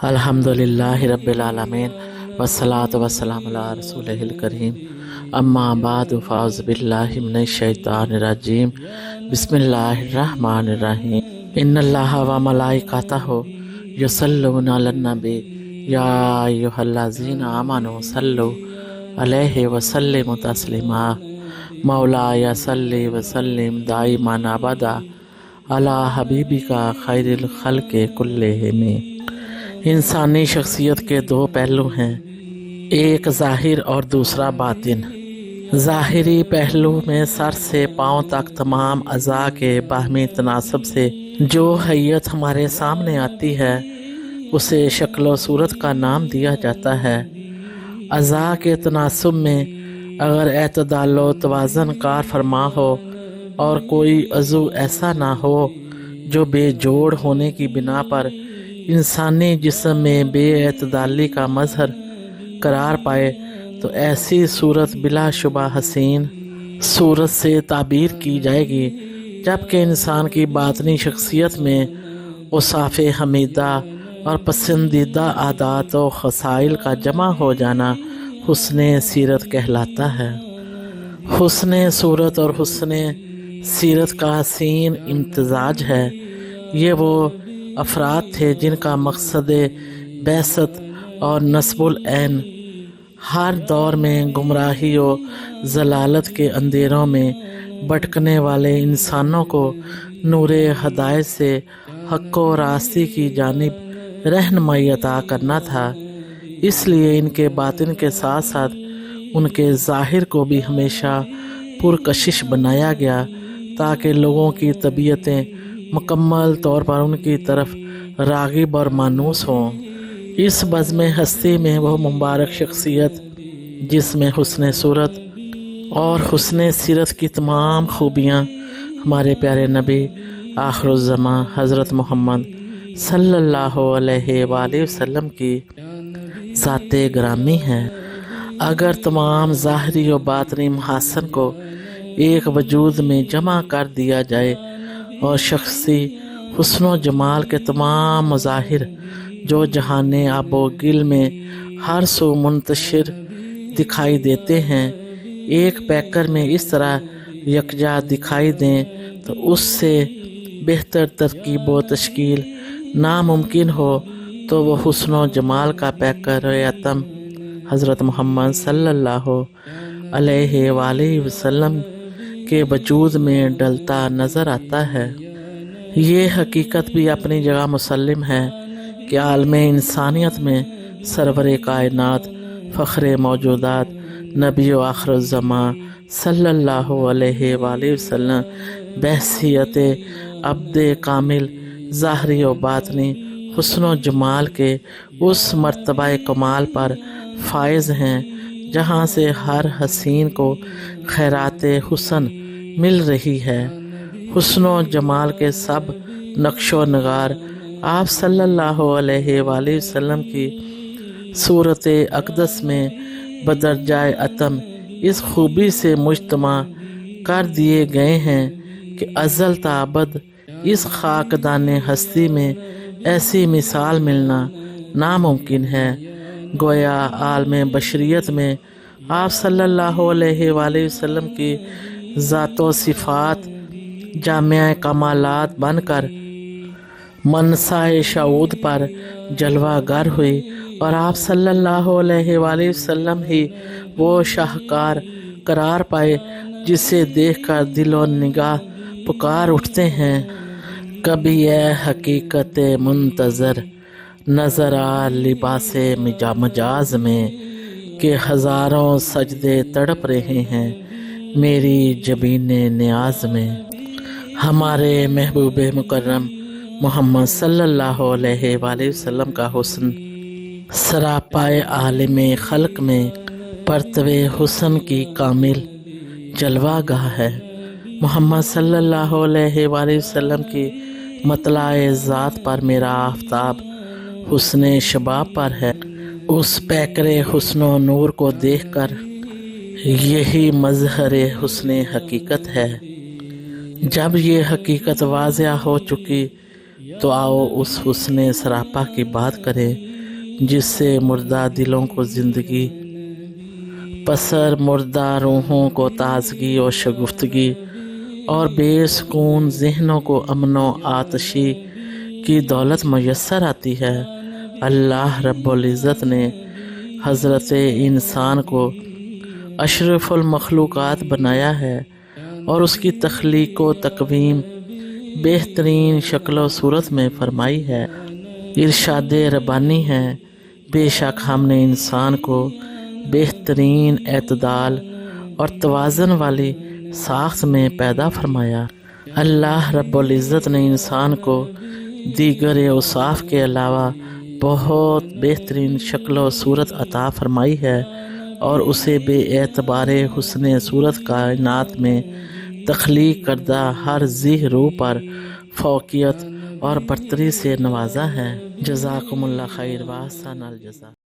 अल्हम्दुलिल्लाहि रब्बिल आलमीन वस्सलातु वस्सलामु अला रसूलिहिल करीम अम्मा बाद फ़ाउज़ु बिल्लाहि मिनश शैतानिर रजीम बिस्मिल्लाहिर रहमानिर रहीम इन्नल्लाहा व मलाइकातहु युसल्लूना अलन नबी या अय्युहल्लज़ीना आमनू सल्लु अलैहि व सल्लिमु तस्लीमा मौलाया सल्ली व सल्लिम दाइमन अबदा अला हबीबिका खैरिल खल्क़ि कुल्लिहिम। इंसानी शख्सियत के दो पहलू हैं, एक ज़ाहिर और दूसरा बातिन। ज़ाहिरी पहलू में सर से पाँव तक तमाम अज़ा के बाहमी तनासब से जो हैयत हमारे सामने आती है उसे शक्ल व सूरत का नाम दिया जाता है। अज़ा के तनासब में अगर एतदाल व तवाज़न कार फरमा हो और कोई अज़ू ऐसा ना हो जो बेजोड़ होने की बिना पर इंसानी जिस्म में बेएतदाली का मजहर करार पाए तो ऐसी सूरत बिलाशुबा हसीन सूरत से ताबीर की जाएगी, जबकि इंसान की बातनी शख्सियत में औसाफ़े हमीदा और पसंदीदा आदात व खसाइल का जमा हो जाना हुस्ने सीरत कहलाता है। हुस्ने सूरत और हुस्ने सीरत का हसीन इम्तजाज है। ये वो अफराद थे जिनका मकसद बैसत और नस्बुल ऐन हर दौर में गुमराही और जलालत के अंधेरों में भटकने वाले इंसानों को नूर हदायत से हक़ व रास्ती की जानिब रहनुमाई अता करना था। इसलिए इनके बातिन के साथ साथ उनके ज़ाहिर को भी हमेशा पुरकशिश बनाया गया ताकि लोगों की तबीयतें मुकम्मल तौर पर उनकी तरफ राग़िब और मानूस हों। इस बज़्म हस्ती में वह मुबारक शख्सियत जिसमें हुस्न सूरत और हुस्न सीरत की तमाम खूबियाँ हमारे प्यारे नबी आखिरुज़्ज़मा हज़रत मोहम्मद सल्लल्लाहु अलैहि वसल्लम की ज़ाते ग्रामी हैं। अगर तमाम ज़ाहरी और बातनी महासन को एक वजूद में जमा कर दिया जाए और शख्सी हुस्न जमाल के तमाम मज़ाहिर जो जहाने आबो गिल में हर सू मुंतशिर दिखाई देते हैं, एक पैकर में इस तरह यकजा दिखाई दें तो उससे बेहतर तरकीब व तश्कील नामुमकिन हो तो वह हुस्न जमाल का पैकर अतम हज़रत मोहम्मद सल्लल्लाहु अलैहि वसल्लम के वजूद में डलता नज़र आता है। ये हकीकत भी अपनी जगह मुसल्लिम है कि आलमे इंसानियत में सरवर कायनात फ़ख्र मौजूदात नबी व आखिरुज़्ज़मा सल्लल्लाहु अलैहि वसल्लम बहसियत अब्द कामिल ज़ाहरी व बातनी हुस्न जमाल के उस मर्तबा कमाल पर फायज़ हैं जहाँ से हर हसीन को खैरात हुस्न मिल रही है। हुस्न जमाल के सब नक्शो नगार आप सल्लल्लाहु अलैहि वसल्लम की सूरत अक़दस में बदरजाए अतम इस खूबी से मुज्तमा कर दिए गए हैं कि अज़ल ताबद इस खाकदान हस्ती में ऐसी मिसाल मिलना नामुमकिन है। गोया आलम बशरियत में आप सल्लल्लाहु अलैहि वसल्लम की ज़ातो सिफ़ात जामिया कमालात बनकर मनसाए शऊद पर जलवागर हुई और आप सल्लल्लाहु अलैहि वसल्लम ही वो शाहकार करार पाए जिसे देखकर दिलो निगाह पुकार उठते हैं। कभी यह हकीकत मुंतज़र नज़र आ लिबासे मजाज में कि हज़ारों सजदे तड़प रहे हैं मेरी जबीने नियाज में। हमारे महबूब मुकर्रम मोहम्मद सल्लल्लाहु अलैहि वसल्लम का हुस्न सरापाए आलिम खल्क में परतवे हुस्न की कामिल जलवागाह है। मोहम्मद सल्लल्लाहु अलैहि वसल्लम की मतलाए ज़ात पर मेरा आफ्ताब हुस्न शबाब पर है। उस पैकरे हुस्न नूर को देखकर यही मज़हर हुस्न हकीकत है। जब ये हकीकत वाज़िया हो चुकी तो आओ उस हुस्न सरापा की बात करें جس سے مردہ دلوں کو زندگی، پسر مردہ روحوں کو تازگی و شگفتگی، اور بے سکون ذہنوں کو امن و آتشی کی دولت میسر آتی ہے۔ اللہ رب العزت نے حضرت انسان کو اشرف المخلوقات بنایا ہے اور اس کی تخلیق و تقویم بہترین شکل و صورت میں فرمائی ہے۔ ارشاد ربانی ہے، بے شک ہم نے انسان کو بہترین اعتدال اور توازن والی ساخت میں پیدا فرمایا۔ اللہ رب العزت نے انسان کو دیگر اوصاف کے علاوہ بہت بہترین شکل و صورت عطا فرمائی ہے اور اسے بے اعتبار حسن صورت کائنات میں تخلیق کردہ ہر ذی روح پر فوقیت اور برتری سے نوازا ہے۔ جزاکم اللہ خیر و احسن الجزا۔